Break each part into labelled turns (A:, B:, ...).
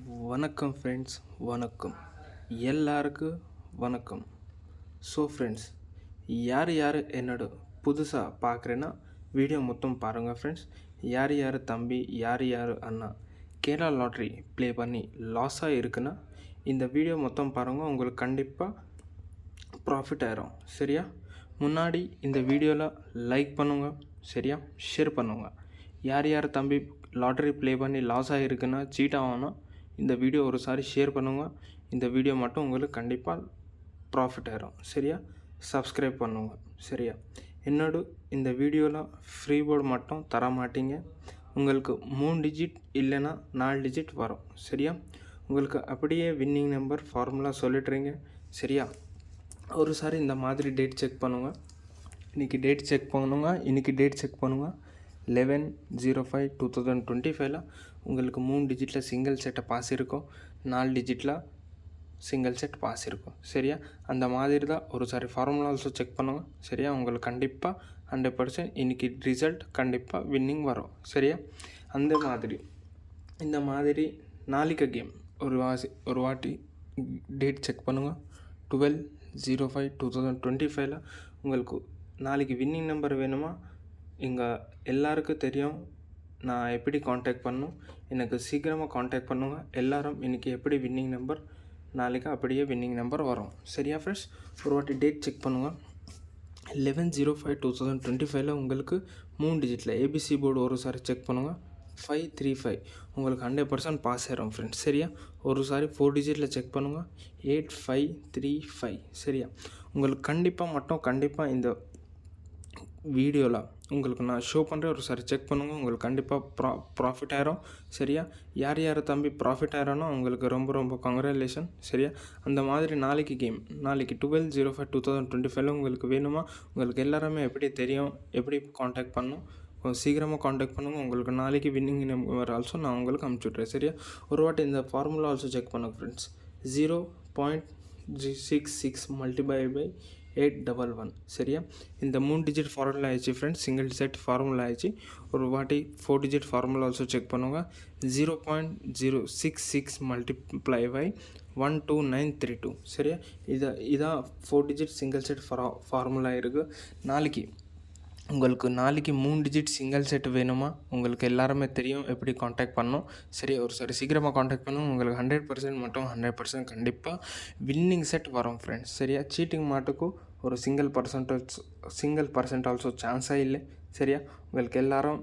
A: வணக்கம் ஃப்ரெண்ட்ஸ், வணக்கம். எல்லாருக்கும் வணக்கம். ஸோ ஃப்ரெண்ட்ஸ், யார் யார் என்னோட புதுசாக பார்க்குறேன்னா வீடியோ மொத்தம் பாருங்கள் ஃப்ரெண்ட்ஸ். யார் யார் தம்பி, யார் யார் அண்ணா கேரளா லாட்ரி ப்ளே பண்ணி லாஸாக இருக்குன்னா இந்த வீடியோ மொத்தம் பாருங்கள். உங்களுக்கு கண்டிப்பாக ப்ராஃபிட் ஆயிரும். சரியா? முன்னாடி இந்த வீடியோவில் லைக் பண்ணுங்க, சரியா? ஷேர் பண்ணுங்க. யார் யார் தம்பி லாட்ரி ப்ளே பண்ணி லாஸ் ஆகிருக்குன்னா, சீட் ஆகணும்னா இந்த வீடியோ ஒரு சாரி ஷேர் பண்ணுங்க. இந்த வீடியோ மட்டும் உங்களுக்கு கண்டிப்பாக ப்ராஃபிட் ஆயிரும். சரியா? சப்ஸ்கிரைப் பண்ணுங்க. சரியா? என்னோட இந்த வீடியோவில் ஃப்ரீ போர்டு மட்டும் தர மாட்டீங்க. உங்களுக்கு 3 டிஜிட் இல்லைன்னா 4 டிஜிட் வரும். சரியா? உங்களுக்கு அப்படியே வின்னிங் நம்பர் ஃபார்முலா சொல்லிட்டுறீங்க. சரியா? ஒரு சாரி இந்த மாதிரி டேட் செக் பண்ணுங்க. இன்றைக்கி டேட் செக் பண்ணுங்க. 11/05/2025 உங்களுக்கு 3 டிஜிட்டில் சிங்கிள் செட்டை பாஸ் இருக்கும், 4 டிஜிட்டில் சிங்கிள் செட் பாஸ் இருக்கும். சரியா? அந்த மாதிரி தான் ஒரு சாரி ஃபார்முலா ஆல்சோ செக் பண்ணுங்கள். சரியா? உங்களுக்கு கண்டிப்பாக 100% இன்றைக்கி ரிசல்ட் கண்டிப்பாக வின்னிங் வரும். சரியா? அந்த மாதிரி இந்த மாதிரி நாளைக்கு கேம் ஒரு வாட்டி டேட் செக் பண்ணுங்கள். 12/05/2025 உங்களுக்கு நாளைக்கு வின்னிங் நம்பர் வேணுமா? இங்கே எல்லாருக்கும் தெரியும் நான் எப்படி காண்டாக்ட் பண்ணணும். எனக்கு சீக்கிரமாக காண்டாக்ட் பண்ணுங்க. எல்லோரும் இன்றைக்கி எப்படி வின்னிங் நம்பர் நாளைக்கு அப்படியே வின்னிங் நம்பர் வரும். சரியா ஃப்ரெண்ட்ஸ்? ஒரு வாட்டி டேட் செக் பண்ணுங்கள். 11/05/2025 உங்களுக்கு 3 டிஜிட்டில் ஏபிசி போர்டு ஒரு சாரி செக் பண்ணுங்கள். 535 உங்களுக்கு 100% பாஸ் ஆயிரும் ஃப்ரெண்ட்ஸ். சரியா? ஒரு சாரி 4 டிஜிட்டில் செக் பண்ணுங்கள். 8535. சரியா? உங்களுக்கு கண்டிப்பாக இந்த வீடியோவில் உங்களுக்கு நான் ஷோ பண்ணுறேன். ஒரு சாரி செக் பண்ணுங்கள். உங்களுக்கு கண்டிப்பாக ப்ராஃபிட் ஆயிரும். சரியா? யார் யார் தம்பி ப்ராஃபிட் ஆயிரோன்னா உங்களுக்கு ரொம்ப கங்க்ராச்சுலேஷன். சரியா? அந்த மாதிரி நாளைக்கு கேம் நாளைக்கு 12/05/2025 உங்களுக்கு வேணுமா? உங்களுக்கு எல்லாருமே எப்படி தெரியும், எப்படி காண்டாக்ட் பண்ணணும், சீக்கிரமாக காண்டாக்ட் பண்ணுங்கள். உங்களுக்கு நாளைக்கு வின்னிங் நம்பர் ஆல்சோ நான் உங்களுக்கு அனுப்பிச்சுட்றேன். சரியா? ஒரு வாட்டி இந்த ஃபார்முலா ஆல்சோ செக் பண்ணுங்கள் ஃப்ரெண்ட்ஸ். 0.66 multiply by 811. சரியா? இந்த 3 டிஜிட் ஃபார்முலா ஆயிடுச்சு ஃப்ரெண்ட்ஸ். சிங்கிள் செட் ஃபார்முலா ஆயிடுச்சு. ஒரு வாட்டி 4 டிஜிட் ஃபார்முலா ஆல்சோ செக் பண்ணுங்க. 0.066 மல்டிப்ளை பை 12932. சரியா? இதான் 4 டிஜிட் சிங்கிள் செட் ஃபார்முலா இருக்குது. உங்களுக்கு நாளைக்கு 3 டிஜிட் சிங்கிள் செட் வேணுமா? உங்களுக்கு எல்லாருமே தெரியும் எப்படி காண்டாக்ட் பண்ணணும். சரி, ஒரு சாரி சீக்கிரமாக காண்டாக்ட் பண்ணணும். உங்களுக்கு 100% கண்டிப்பாக வின்னிங் செட் வரும் ஃப்ரெண்ட்ஸ். சரியா? சீட்டிங் மாட்டுக்கும் ஒரு சிங்கிள் பர்சன்ட் ஆல்சோ சான்ஸாக இல்லை. சரியா? உங்களுக்கு எல்லாரும்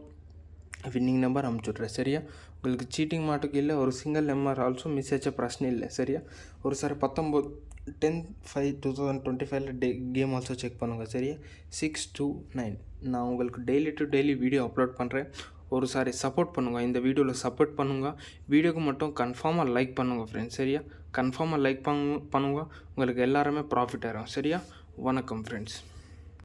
A: வின்னிங் நம்பர் அனுப்பிச்சுட்றேன். சரியா? உங்களுக்கு சீட்டிங் மாட்டுக்கு இல்லை, ஒரு சிங்கிள் நம்பர் ஆல்சோ மிஸ் ஆச்ச பிரச்சனை இல்லை. சரியா? ஒரு சாரி 10/5/2025 கேம் ஆல்சோ செக் பண்ணுங்கள். சரியா? 629 நான் உங்களுக்கு daily to daily video upload பண்ணுறேன். ஒரு சாரி சப்போர்ட் பண்ணுங்கள். இந்த வீடியோவில் சப்போர்ட் பண்ணுங்கள். வீடியோக்கு மட்டும் கன்ஃபார்மாக லைக் பண்ணுங்கள் ஃப்ரெண்ட்ஸ். சரியா? கன்ஃபார்மாக லைக் பண்ணுங்கள். உங்களுக்கு எல்லாருமே ப்ராஃபிட் ஆயிரும். சரியா? வணக்கம் ஃப்ரெண்ட்ஸ்.